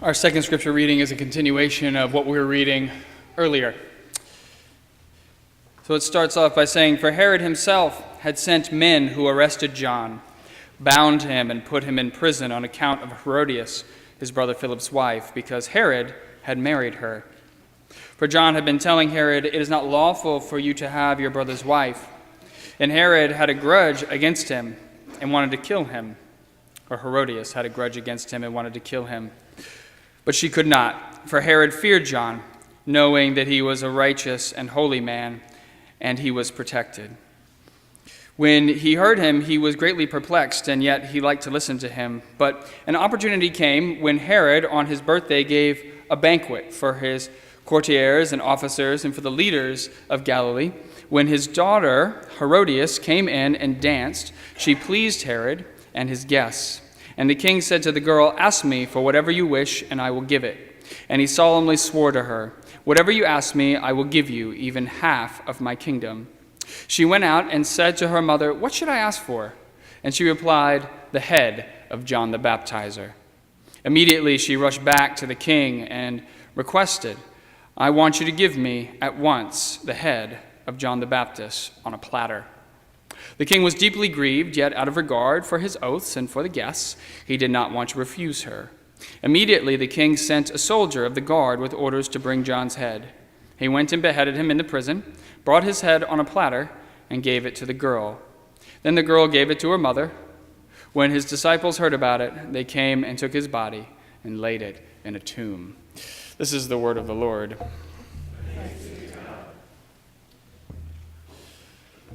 Our second scripture reading is a continuation of what we were reading earlier. So it starts off by saying, "For Herod himself had sent men who arrested John, bound him, and put him in prison on account of Herodias, his brother Philip's wife, because Herod had married her. For John had been telling Herod, 'It is not lawful for you to have your brother's wife.' And Herod had a grudge against him and wanted to kill him." Or Herodias had a grudge against him and wanted to kill him. But she could not, for Herod feared John, knowing that he was a righteous and holy man, and he was protected. When he heard him, he was greatly perplexed, and yet he liked to listen to him. But an opportunity came when Herod, on his birthday, gave a banquet for his courtiers and officers and for the leaders of Galilee. When his daughter, Herodias, came in and danced, she pleased Herod and his guests. And the king said to the girl, "Ask me for whatever you wish, and I will give it." And he solemnly swore to her, "Whatever you ask me, I will give you, even half of my kingdom." She went out and said to her mother, "What should I ask for?" And she replied, "The head of John the Baptizer." Immediately she rushed back to the king and requested, "I want you to give me at once the head of John the Baptist on a platter." The king was deeply grieved, yet out of regard for his oaths and for the guests, he did not want to refuse her. Immediately the king sent a soldier of the guard with orders to bring John's head. He went and beheaded him in the prison, brought his head on a platter, and gave it to the girl. Then the girl gave it to her mother. When his disciples heard about it, they came and took his body and laid it in a tomb. This is the word of the Lord.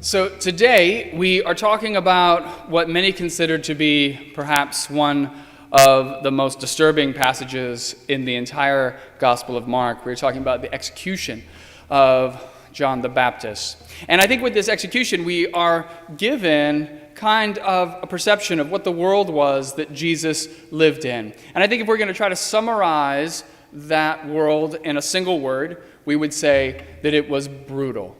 So today we are talking about what many consider to be perhaps one of the most disturbing passages in the entire Gospel of Mark. We're talking about the execution of John the Baptist. And I think with this execution we are given kind of a perception of what the world was that Jesus lived in. And I think if we're going to try to summarize that world in a single word, we would say that it was brutal.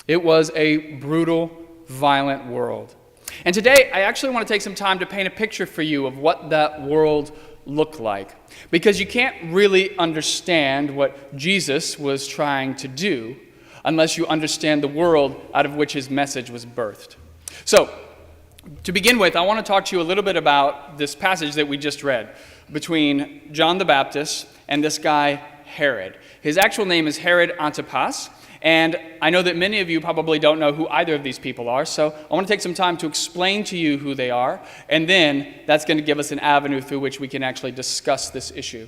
It was a brutal, violent world. And today, I actually want to take some time to paint a picture for you of what that world looked like. Because you can't really understand what Jesus was trying to do unless you understand the world out of which his message was birthed. So, to begin with, I want to talk to you a little bit about this passage that we just read between John the Baptist and this guy, Herod. His actual name is Herod Antipas. And I know that many of you probably don't know who either of these people are, so I want to take some time to explain to you who they are, and then that's going to give us an avenue through which we can actually discuss this issue.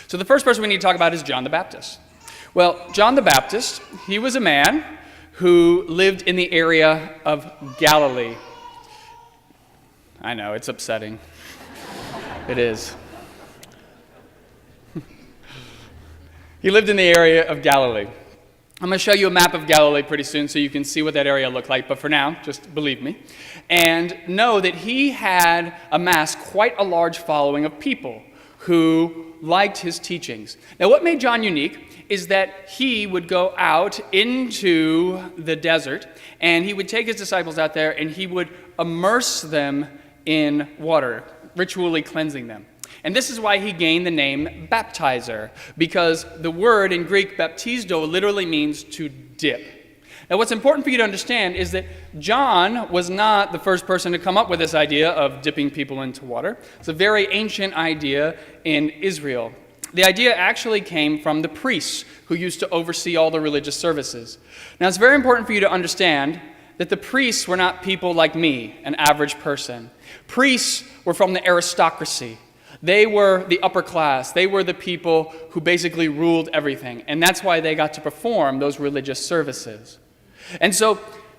So the first person we need to talk about is John the Baptist. Well, John the Baptist, he was a man who lived in the area of Galilee. I know, it's upsetting. It is. He lived in the area of Galilee. I'm going to show you a map of Galilee pretty soon so you can see what that area looked like, but for now, just believe me. And know that he had amassed quite a large following of people who liked his teachings. Now, what made John unique is that he would go out into the desert, and he would take his disciples out there, and he would immerse them in water, ritually cleansing them. And this is why he gained the name baptizer, because the word in Greek, baptizo, literally means to dip. Now, what's important for you to understand is that John was not the first person to come up with this idea of dipping people into water. It's a very ancient idea in Israel. The idea actually came from the priests who used to oversee all the religious services. Now, it's very important for you to understand that the priests were not people like me, an average person. Priests were from the aristocracy. They were the upper class. They were the people who basically ruled everything. And that's why they got to perform those religious services. And so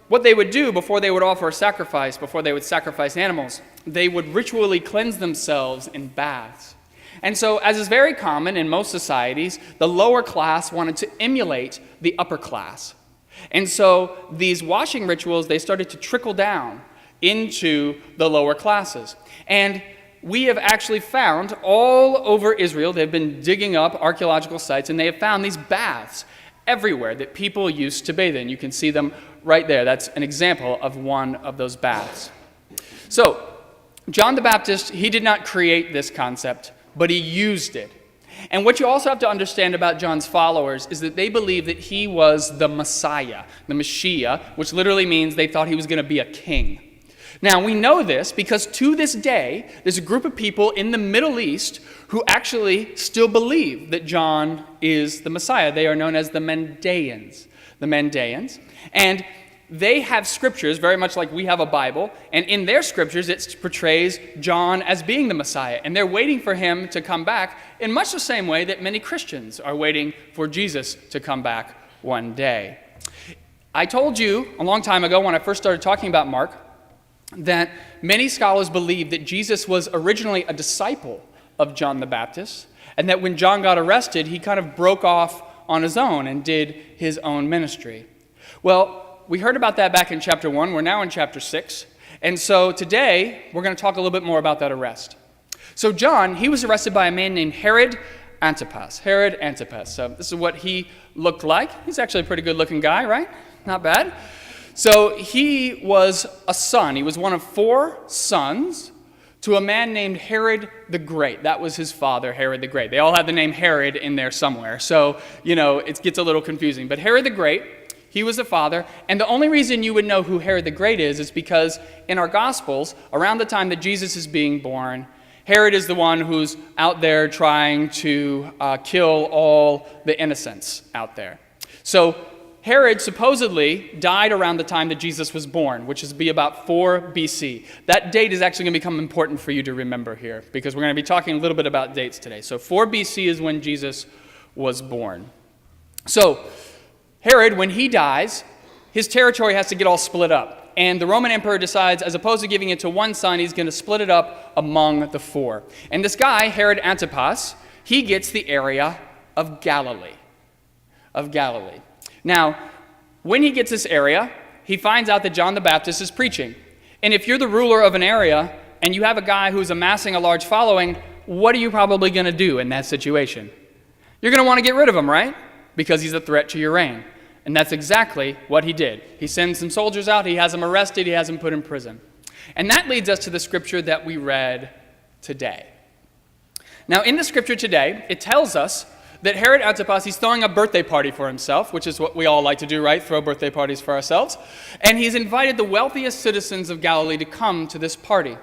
what they would do before they would offer a sacrifice, before they would sacrifice animals, they would ritually cleanse themselves in baths. And so, as is very common in most societies, the lower class wanted to emulate the upper class. And so these washing rituals, they started to trickle down into the lower classes. And we have actually found all over Israel, they've been digging up archaeological sites, and they have found these baths everywhere that people used to bathe in. You can see them right there. That's an example of one of those baths. So, John the Baptist, he did not create this concept, but he used it. And what you also have to understand about John's followers is that they believed that he was the Messiah, the Mashiach, which literally means they thought he was going to be a king. Now, we know this because to this day, there's a group of people in the Middle East who actually still believe that John is the Messiah. They are known as the Mandaeans. And they have scriptures, very much like we have a Bible, and in their scriptures it portrays John as being the Messiah, and they're waiting for him to come back in much the same way that many Christians are waiting for Jesus to come back one day. I told you a long time ago when I first started talking about Mark that many scholars believe that Jesus was originally a disciple of John the Baptist, and that when John got arrested, he kind of broke off on his own and did his own ministry. Well, we heard about that back in chapter 1. We're now in chapter 6. And so today, we're going to talk a little bit more about that arrest. So John, he was arrested by a man named Herod Antipas. So this is what he looked like. He's actually a pretty good-looking guy, right? Not bad. So he was a son. He was one of 4 sons to a man named Herod the Great. That was his father, Herod the Great. They all have the name Herod in there somewhere. So, it gets a little confusing. But Herod the Great, he was the father, and the only reason you would know who Herod the Great is because in our Gospels, around the time that Jesus is being born, Herod is the one who's out there trying to kill all the innocents out there. So Herod supposedly died around the time that Jesus was born, which is be about 4 BC. That date is actually going to become important for you to remember here, because we're going to be talking a little bit about dates today. So 4 BC is when Jesus was born. So Herod, when he dies, his territory has to get all split up. And the Roman emperor decides, as opposed to giving it to one son, he's going to split it up among the 4. And this guy, Herod Antipas, he gets the area of Galilee. Now, when he gets this area, he finds out that John the Baptist is preaching. And if you're the ruler of an area and you have a guy who's amassing a large following, what are you probably going to do in that situation? You're going to want to get rid of him, right? Because he's a threat to your reign. And that's exactly what he did. He sends some soldiers out, he has them arrested, he has them put in prison. And that leads us to the scripture that we read today. Now, in the scripture today, it tells us that Herod Antipas, he's throwing a birthday party for himself, which is what we all like to do, right? Throw birthday parties for ourselves. And he's invited the wealthiest citizens of Galilee to come to this party.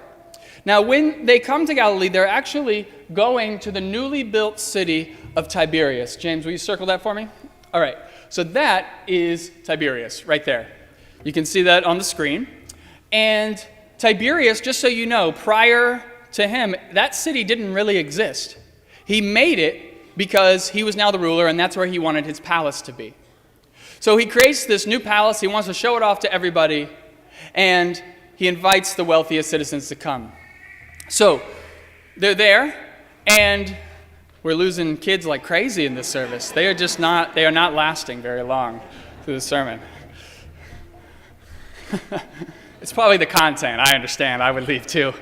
Now, when they come to Galilee, they're actually going to the newly built city of Tiberias. James, will you circle that for me? All right. So that is Tiberias right there. You can see that on the screen. And Tiberias, just so you know, prior to him, that city didn't really exist. He made it because he was now the ruler, and that's where he wanted his palace to be. So he creates this new palace. He wants to show it off to everybody, and he invites the wealthiest citizens to come. So they're there, and we're losing kids like crazy in this service. They are not lasting very long through the sermon. It's probably the content, I understand. I would leave too.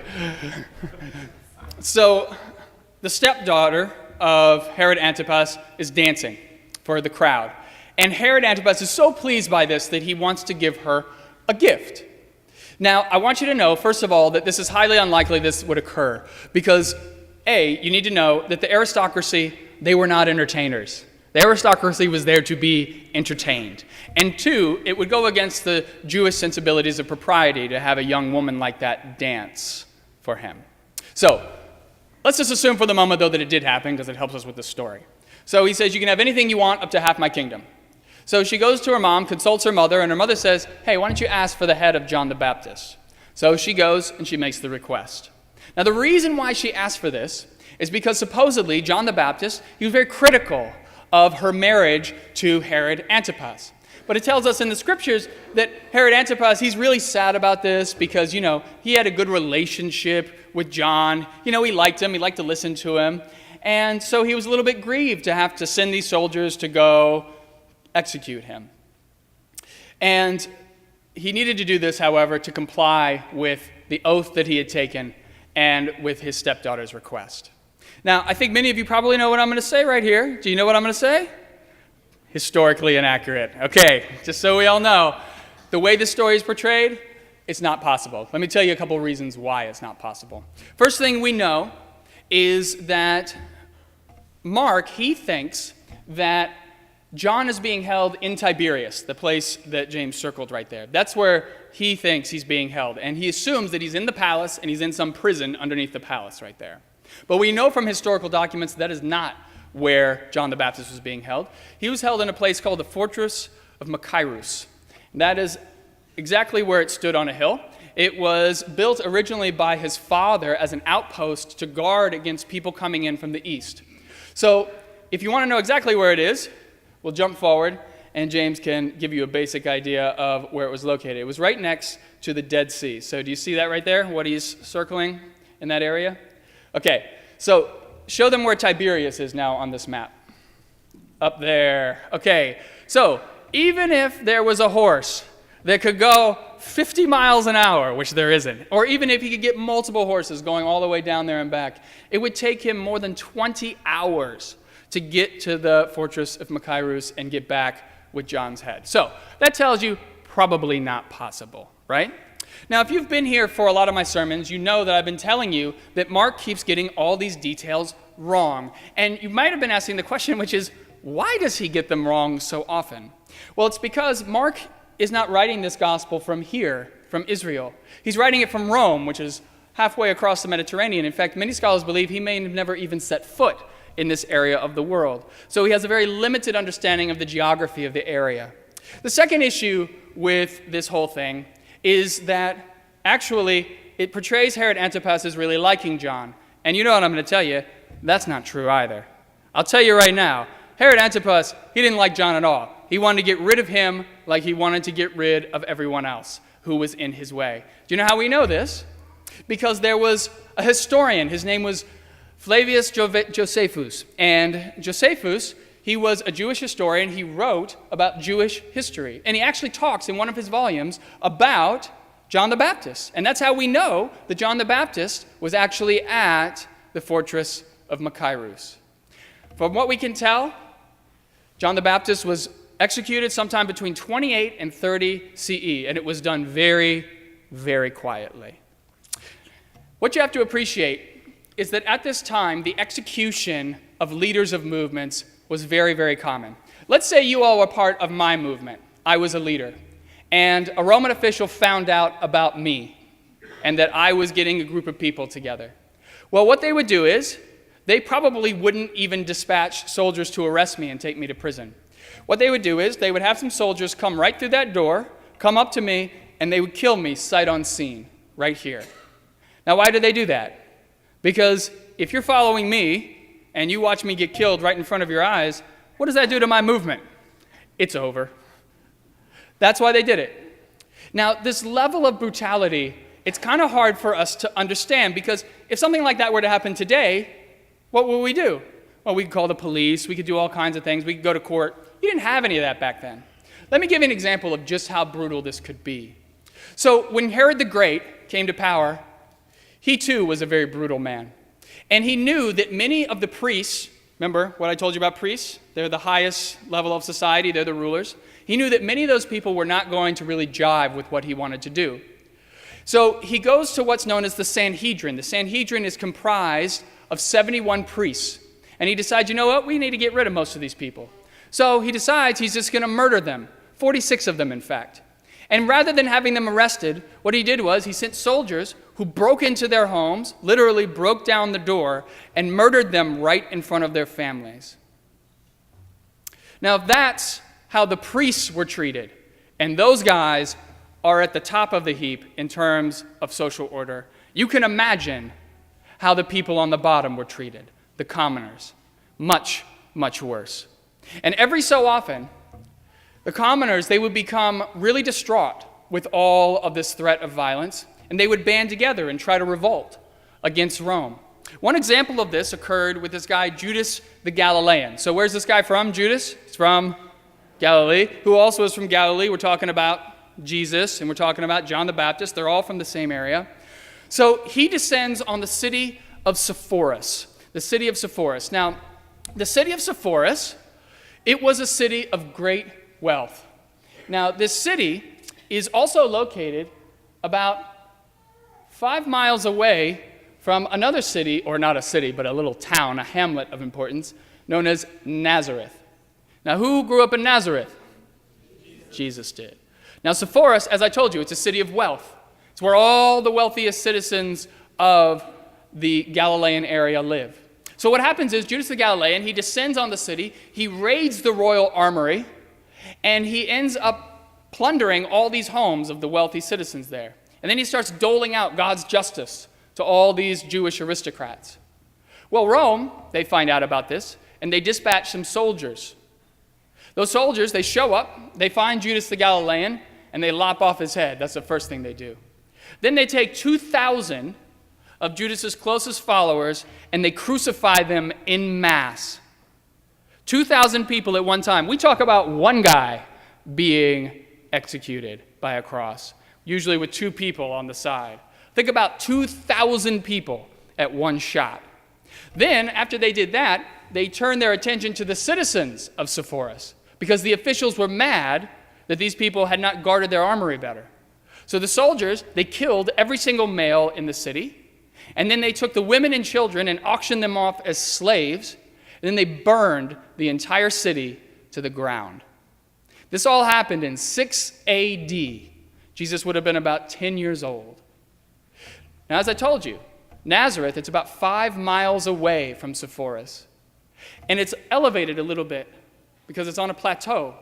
So the stepdaughter of Herod Antipas is dancing for the crowd. And Herod Antipas is so pleased by this that he wants to give her a gift. Now, I want you to know, first of all, that this is highly unlikely this would occur because A, you need to know that the aristocracy, they were not entertainers. The aristocracy was there to be entertained. And 2, it would go against the Jewish sensibilities of propriety to have a young woman like that dance for him. So, let's just assume for the moment, though, that it did happen because it helps us with the story. So he says, you can have anything you want up to half my kingdom. So she goes to her mom, consults her mother, and her mother says, hey, why don't you ask for the head of John the Baptist? So she goes and she makes the request. Now, the reason why she asked for this is because supposedly John the Baptist, he was very critical of her marriage to Herod Antipas. But it tells us in the scriptures that Herod Antipas, he's really sad about this because, he had a good relationship with John. He liked him. He liked to listen to him. And so he was a little bit grieved to have to send these soldiers to go execute him. And he needed to do this, however, to comply with the oath that he had taken and with his stepdaughter's request. Now, I think many of you probably know what I'm going to say right here. Do you know what I'm going to say? Historically inaccurate. Okay, just so we all know, the way this story is portrayed, it's not possible. Let me tell you a couple reasons why it's not possible. First thing we know is that Mark, he thinks that John is being held in Tiberias, the place that James circled right there. That's where he thinks he's being held. And he assumes that he's in the palace and he's in some prison underneath the palace right there. But we know from historical documents that is not where John the Baptist was being held. He was held in a place called the Fortress of Machaerus. That is exactly where it stood on a hill. It was built originally by his father as an outpost to guard against people coming in from the east. So if you want to know exactly where it is, we'll jump forward, and James can give you a basic idea of where it was located. It was right next to the Dead Sea. So do you see that right there, what he's circling in that area? Okay, so show them where Tiberias is now on this map. Up there. Okay, so even if there was a horse that could go 50 miles an hour, which there isn't, or even if he could get multiple horses going all the way down there and back, it would take him more than 20 hours to get to the Fortress of Machaerus and get back with John's head. So that tells you probably not possible, right? Now, if you've been here for a lot of my sermons, you know that I've been telling you that Mark keeps getting all these details wrong. And you might have been asking the question, which is, why does he get them wrong so often? Well, it's because Mark is not writing this gospel from here, from Israel. He's writing it from Rome, which is halfway across the Mediterranean. In fact, many scholars believe he may have never even set foot in this area of the world. So he has a very limited understanding of the geography of the area. The second issue with this whole thing is that actually it portrays Herod Antipas as really liking John. And you know what I'm going to tell you? That's not true either. I'll tell you right now, Herod Antipas, he didn't like John at all. He wanted to get rid of him like he wanted to get rid of everyone else who was in his way. Do you know how we know this? Because there was a historian. His name was Flavius Josephus. And Josephus, he was a Jewish historian. He wrote about Jewish history. And he actually talks in one of his volumes about John the Baptist. And that's how we know that John the Baptist was actually at the Fortress of Machaerus. From what we can tell, John the Baptist was executed sometime between 28 and 30 CE. And it was done very, very quietly. What you have to appreciate is that at this time, the execution of leaders of movements was very, very common. Let's say you all were part of my movement. I was a leader. And a Roman official found out about me and that I was getting a group of people together. Well, what they would do is they probably wouldn't even dispatch soldiers to arrest me and take me to prison. What they would do is they would have some soldiers come right through that door, come up to me, and they would kill me sight unseen right here. Now, why did they do that? Because if you're following me and you watch me get killed right in front of your eyes, what does that do to my movement? It's over. That's why they did it. Now, this level of brutality, it's kind of hard for us to understand because if something like that were to happen today, what would we do? Well, we could call the police, we could do all kinds of things, we could go to court. You didn't have any of that back then. Let me give you an example of just how brutal this could be. So when Herod the Great came to power, he too was a very brutal man. And he knew that many of the priests, remember what I told you about priests? They're the highest level of society, they're the rulers. He knew that many of those people were not going to really jive with what he wanted to do. So he goes to what's known as the Sanhedrin. The Sanhedrin is comprised of 71 priests. And he decides, you know what, we need to get rid of most of these people. So he decides he's just going to murder them, 46 of them in fact. And rather than having them arrested, what he did was he sent soldiers who broke into their homes, literally broke down the door, and murdered them right in front of their families. Now that's how the priests were treated. And those guys are at the top of the heap in terms of social order. You can imagine how the people on the bottom were treated, the commoners. Much, much worse. And every so often, the commoners, they would become really distraught with all of this threat of violence, and they would band together and try to revolt against Rome. One example of this occurred with this guy, Judas the Galilean. So where's this guy from, Judas? He's from Galilee. Who also is from Galilee? We're talking about Jesus, and we're talking about John the Baptist. They're all from the same area. So he descends on the city of Sepphoris. The city of Sepphoris. Now, the city of Sepphoris, it was a city of great wealth. Now, this city is also located about 5 miles away from another city, or not a city, but a little town, a hamlet of importance, known as Nazareth. Now, who grew up in Nazareth? Jesus did. Now, Sepphoris, as I told you, it's a city of wealth. It's where all the wealthiest citizens of the Galilean area live. So what happens is Judas the Galilean, he descends on the city, he raids the royal armory, and he ends up plundering all these homes of the wealthy citizens there. And then he starts doling out God's justice to all these Jewish aristocrats. Well, Rome, they find out about this, and they dispatch some soldiers. Those soldiers, they show up, they find Judas the Galilean, and they lop off his head. That's the first thing they do. Then they take 2,000 of Judas's closest followers, and they crucify them en masse. 2,000 people at one time. We talk about one guy being executed by a cross, usually with 2 people on the side. Think about 2,000 people at one shot. Then, after they did that, they turned their attention to the citizens of Sepphoris, because the officials were mad that these people had not guarded their armory better. So the soldiers, they killed every single male in the city, and then they took the women and children and auctioned them off as slaves, and then they burned the entire city to the ground. This all happened in 6 A.D. Jesus would have been about 10 years old. Now, as I told you, Nazareth, it's about 5 miles away from Sepphoris, and it's elevated a little bit because it's on a plateau.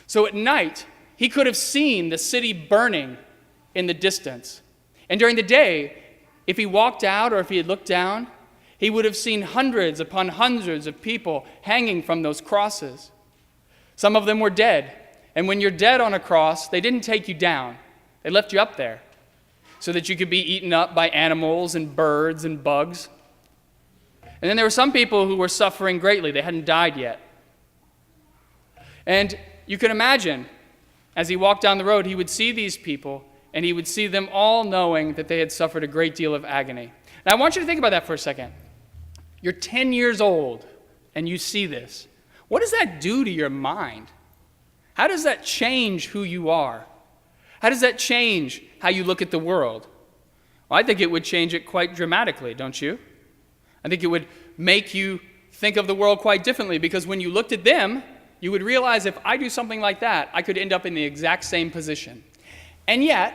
So at night, he could have seen the city burning in the distance. And during the day, if he walked out or if he had looked down, he would have seen hundreds upon hundreds of people hanging from those crosses. Some of them were dead. And when you're dead on a cross, they didn't take you down. They left you up there so that you could be eaten up by animals and birds and bugs. And then there were some people who were suffering greatly. They hadn't died yet. And you can imagine, as he walked down the road, he would see these people, and he would see them all knowing that they had suffered a great deal of agony. Now, I want you to think about that for a second. You're 10 years old, and you see this. What does that do to your mind? How does that change who you are? How does that change how you look at the world? Well, I think it would change it quite dramatically, don't you? I think it would make you think of the world quite differently, because when you looked at them, you would realize if I do something like that, I could end up in the exact same position. And yet,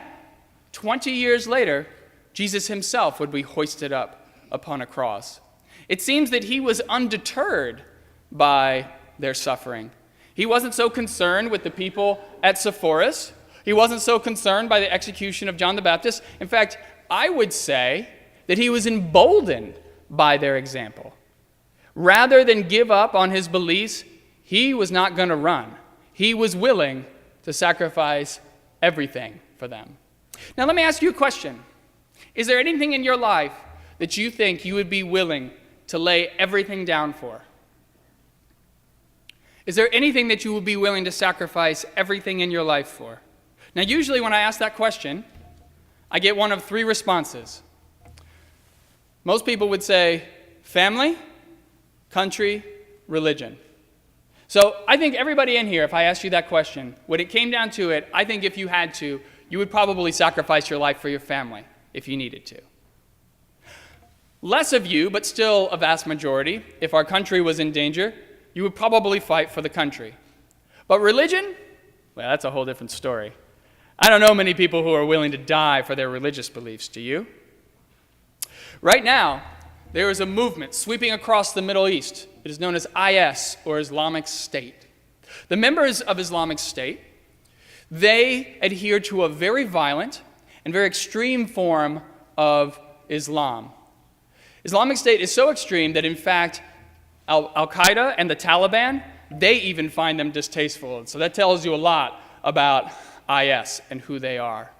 20 years later, Jesus himself would be hoisted up upon a cross. It seems that he was undeterred by their suffering. He wasn't so concerned with the people at Sepphoris. He wasn't so concerned by the execution of John the Baptist. In fact, I would say that he was emboldened by their example. Rather than give up on his beliefs, he was not going to run. He was willing to sacrifice everything for them. Now, let me ask you a question. Is there anything in your life that you think you would be willing to lay everything down for? Is there anything that you would be willing to sacrifice everything in your life for? Now, usually when I ask that question, I get one of 3 responses. Most people would say family, country, religion. So I think everybody in here, if I asked you that question, when it came down to it, I think if you had to, you would probably sacrifice your life for your family if you needed to. Less of you, but still a vast majority, if our country was in danger, you would probably fight for the country. But religion? Well, that's a whole different story. I don't know many people who are willing to die for their religious beliefs, do you? Right now, there is a movement sweeping across the Middle East. It is known as IS, or Islamic State. The members of Islamic State, they adhere to a very violent and very extreme form of Islam. Islamic State is so extreme that, in fact, Al-Qaeda and the Taliban, they even find them distasteful. And so that tells you a lot about IS and who they are.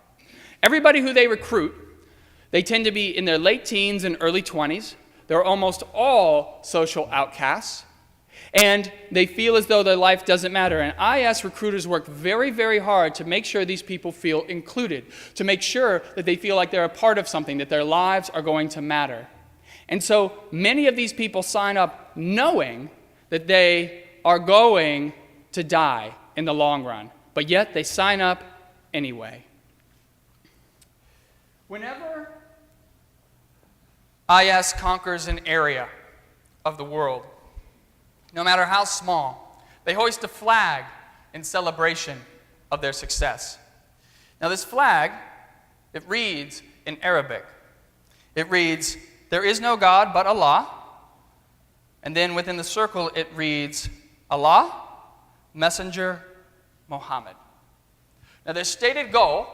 Everybody who they recruit, they tend to be in their late teens and early 20s. They're almost all social outcasts, and they feel as though their life doesn't matter. And IS recruiters work very, very hard to make sure these people feel included, to make sure that they feel like they're a part of something, that their lives are going to matter. And so many of these people sign up knowing that they are going to die in the long run, but yet they sign up anyway. Whenever IS conquers an area of the world, no matter how small. They hoist a flag in celebration of their success. Now this flag, it reads in Arabic. It reads, "There is no God but Allah." And then within the circle it reads, "Allah, Messenger, Muhammad." Now their stated goal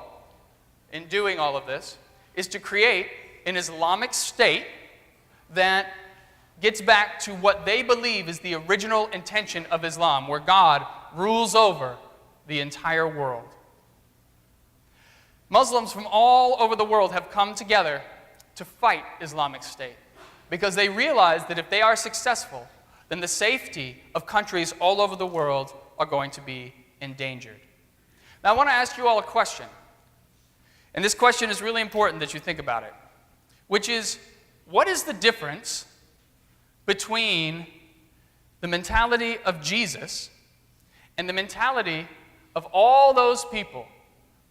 in doing all of this is to create an Islamic state that gets back to what they believe is the original intention of Islam, where God rules over the entire world. Muslims from all over the world have come together to fight Islamic State because they realize that if they are successful, then the safety of countries all over the world are going to be endangered. Now I want to ask you all a question, and this question is really important that you think about it, which is, what is the difference between the mentality of Jesus and the mentality of all those people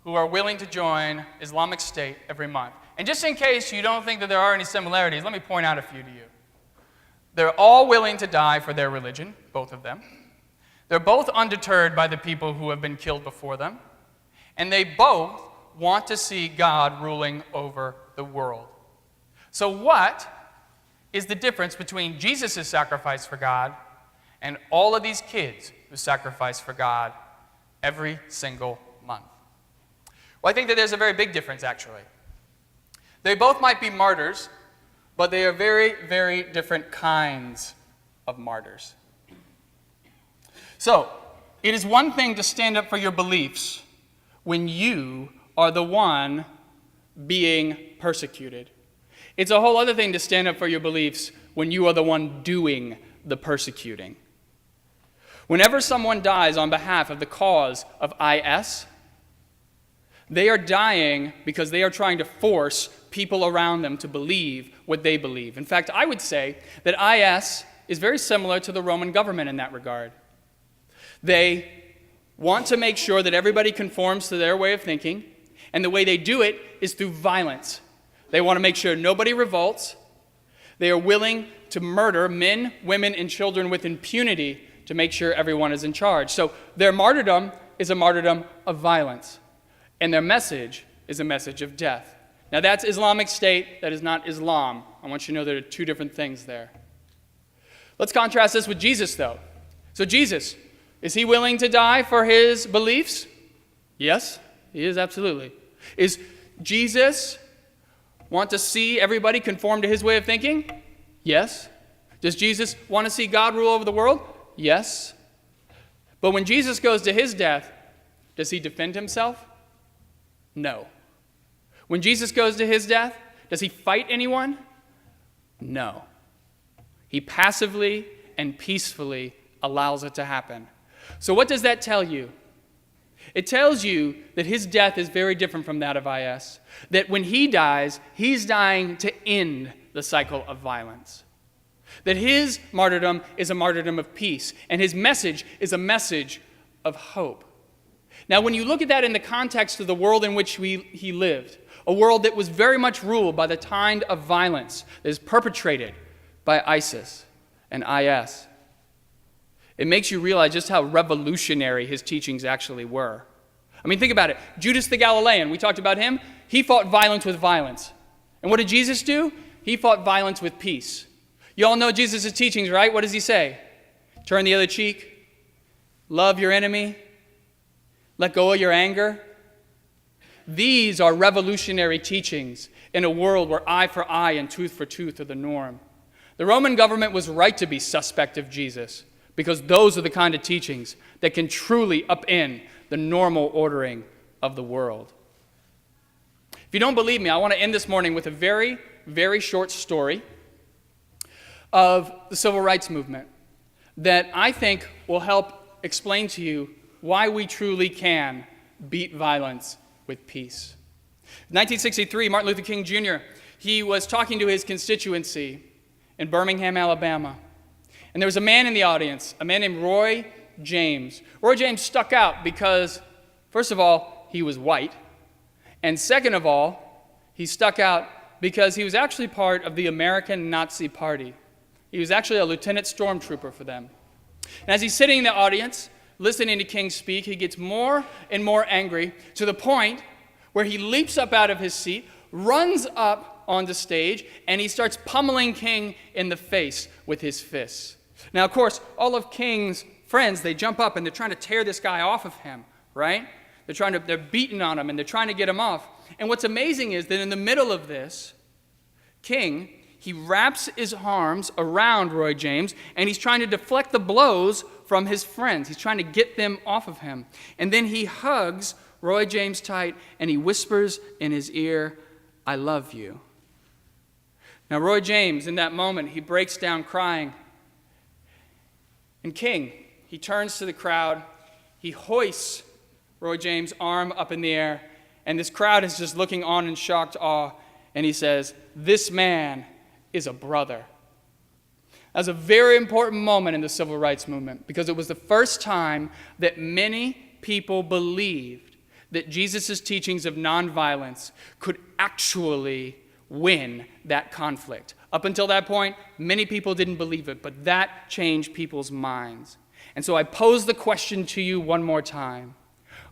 who are willing to join Islamic State every month? And just in case you don't think that there are any similarities, let me point out a few to you. They're all willing to die for their religion, both of them. They're both undeterred by the people who have been killed before them. And they both want to see God ruling over the world. So what is the difference between Jesus' sacrifice for God and all of these kids who sacrifice for God every single month? Well, I think that there's a very big difference, actually. They both might be martyrs, but they are very, very different kinds of martyrs. So, it is one thing to stand up for your beliefs when you are the one being persecuted. It's a whole other thing to stand up for your beliefs when you are the one doing the persecuting. Whenever someone dies on behalf of the cause of IS, they are dying because they are trying to force people around them to believe what they believe. In fact, I would say that IS is very similar to the Roman government in that regard. They want to make sure that everybody conforms to their way of thinking, and the way they do it is through violence. They want to make sure nobody revolts. They are willing to murder men, women, and children with impunity to make sure everyone is in charge. So their martyrdom is a martyrdom of violence, and their message is a message of death. Now that's Islamic State, that is not Islam. I want you to know there are two different things there. Let's contrast this with Jesus, though. So Jesus, is he willing to die for his beliefs? Yes, he is, absolutely. Is Jesus want to see everybody conform to his way of thinking? Yes. Does Jesus want to see God rule over the world? Yes. But when Jesus goes to his death, does he defend himself? No. When Jesus goes to his death, does he fight anyone? No. He passively and peacefully allows it to happen. So what does that tell you? It tells you that his death is very different from that of IS. That when he dies, he's dying to end the cycle of violence. That his martyrdom is a martyrdom of peace, and his message is a message of hope. Now, when you look at that in the context of the world in which he lived, a world that was very much ruled by the kind of violence that is perpetrated by ISIS and IS, it makes you realize just how revolutionary his teachings actually were. I mean, think about it. Judas the Galilean, we talked about him. He fought violence with violence. And what did Jesus do? He fought violence with peace. You all know Jesus' teachings, right? What does he say? Turn the other cheek. Love your enemy. Let go of your anger. These are revolutionary teachings in a world where eye for eye and tooth for tooth are the norm. The Roman government was right to be suspect of Jesus because those are the kind of teachings that can truly upend the normal ordering of the world. If you don't believe me, I want to end this morning with a very, very short story of the civil rights movement that I think will help explain to you why we truly can beat violence with peace. In 1963, Martin Luther King Jr., he was talking to his constituency in Birmingham, Alabama. And there was a man in the audience, a man named Roy James. Roy James stuck out because, first of all, he was white. And second of all, he stuck out because he was actually part of the American Nazi Party. He was actually a lieutenant stormtrooper for them. And as he's sitting in the audience, listening to King speak, he gets more and more angry to the point where he leaps up out of his seat, runs up on the stage, and he starts pummeling King in the face with his fists. Now, of course, all of King's friends, they jump up and they're trying to tear this guy off of him, right? They're beating on him and they're trying to get him off. And what's amazing is that in the middle of this, King, he wraps his arms around Roy James and he's trying to deflect the blows from his friends. He's trying to get them off of him. And then he hugs Roy James tight and he whispers in his ear, "I love you." Now, Roy James, in that moment, he breaks down crying. And King, he turns to the crowd, he hoists Roy James' arm up in the air, and this crowd is just looking on in shocked awe, and he says, "This man is a brother." That was a very important moment in the civil rights movement because it was the first time that many people believed that Jesus' teachings of nonviolence could actually win that conflict. Up until that point, many people didn't believe it, but that changed people's minds. And so I pose the question to you one more time.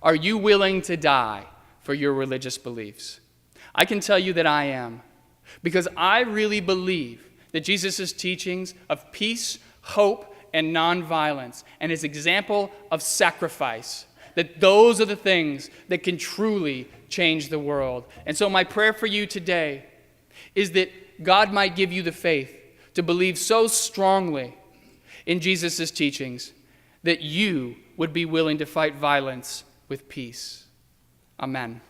Are you willing to die for your religious beliefs? I can tell you that I am, because I really believe that Jesus' teachings of peace, hope, and nonviolence, and his example of sacrifice, that those are the things that can truly change the world. And so my prayer for you today is that God might give you the faith to believe so strongly in Jesus' teachings that you would be willing to fight violence with peace. Amen.